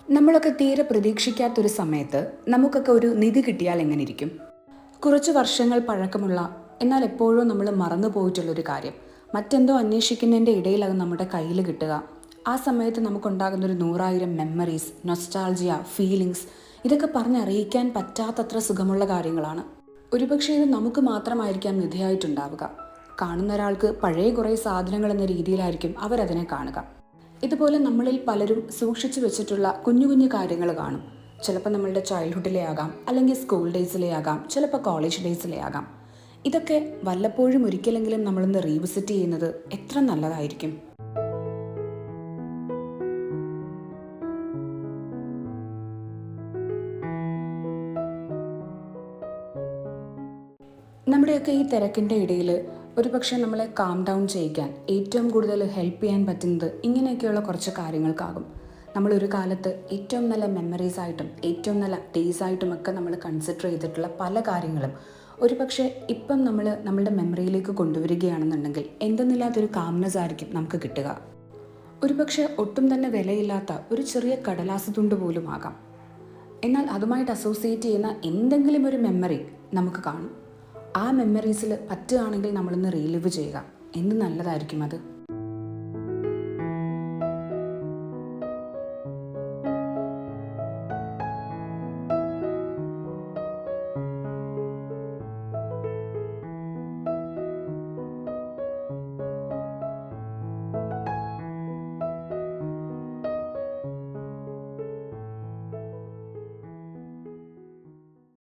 നമ്മളൊക്കെ തീരെ പ്രതീക്ഷിക്കാത്തൊരു സമയത്ത് നമുക്കൊക്കെ ഒരു നിധി കിട്ടിയാൽ എങ്ങനെ ഇരിക്കും? കുറച്ച് വർഷങ്ങൾ പഴക്കമുള്ള, എന്നാൽ എപ്പോഴും നമ്മൾ മറന്നു പോയിട്ടുള്ളൊരു കാര്യം, മറ്റെന്തോ അന്വേഷിക്കുന്നതിൻ്റെ ഇടയിൽ അത് നമ്മുടെ കയ്യിൽ കിട്ടുക. ആ സമയത്ത് നമുക്കുണ്ടാകുന്നൊരു 100,000 മെമ്മറീസ്, നൊസ്റ്റാൾജിയ, ഫീലിങ്സ്, ഇതൊക്കെ പറഞ്ഞറിയിക്കാൻ പറ്റാത്തത്ര സുഖമുള്ള കാര്യങ്ങളാണ്. ഒരുപക്ഷെ ഇത് നമുക്ക് മാത്രമായിരിക്കാം നിധിയായിട്ടുണ്ടാവുക. കാണുന്ന ഒരാൾക്ക് പഴയ കുറേ സാധനങ്ങൾ എന്ന രീതിയിലായിരിക്കും അവരതിനെ കാണുക. ഇതുപോലെ നമ്മളിൽ പലരും സൂക്ഷിച്ചു വെച്ചിട്ടുള്ള കുഞ്ഞു കുഞ്ഞു കാര്യങ്ങൾ കാണും. ചിലപ്പോൾ നമ്മളുടെ ചൈൽഡ്ഹുഡിലെ ആകാം, അല്ലെങ്കിൽ സ്കൂൾ ഡേയ്സിലെ ആകാം, ചിലപ്പോൾ കോളേജ് ഡേയ്സിലെ ആകാം. ഇതൊക്കെ വല്ലപ്പോഴും ഒരിക്കലെങ്കിലും നമ്മളൊന്ന് റീവിസിറ്റ് ചെയ്യുന്നത് എത്ര നല്ലതായിരിക്കും. നമ്മുടെയൊക്കെ ഈ തിരക്കിൻ്റെ ഇടയിൽ ഒരുപക്ഷെ നമ്മളെ കാം ഡൗൺ ചെയ്യിക്കാൻ ഏറ്റവും കൂടുതൽ ഹെൽപ്പ് ചെയ്യാൻ പറ്റുന്നത് ഇങ്ങനെയൊക്കെയുള്ള കുറച്ച് കാര്യങ്ങൾക്കാകും. നമ്മളൊരു കാലത്ത് ഏറ്റവും നല്ല മെമ്മറീസ് ആയിട്ടും ഏറ്റവും നല്ല ഡേയ്സ് ആയിട്ടും ഒക്കെ നമ്മൾ കൺസിഡർ ചെയ്തിട്ടുള്ള പല കാര്യങ്ങളും ഒരുപക്ഷെ ഇപ്പം നമ്മളുടെ മെമ്മറിയിലേക്ക് കൊണ്ടുവരികയാണെന്നുണ്ടെങ്കിൽ എന്തെന്നില്ലാത്തൊരു കാംനെസ് ആയിരിക്കും നമുക്ക് കിട്ടുക. ഒരുപക്ഷെ ഒട്ടും തന്നെ വിലയില്ലാത്ത ഒരു ചെറിയ കടലാസ് തുണ്ട് പോലും ആകാം. എന്നാൽ അതുമായിട്ട് അസോസിയേറ്റ് ചെയ്യുന്ന എന്തെങ്കിലും ഒരു മെമ്മറി നമുക്ക് കാണും. ആ മെമ്മറീസിൽ പറ്റുകയാണെങ്കിൽ നമ്മളൊന്ന് റീലിവ് ചെയ്യുക. എന്ത് നല്ലതായിരിക്കും അത്.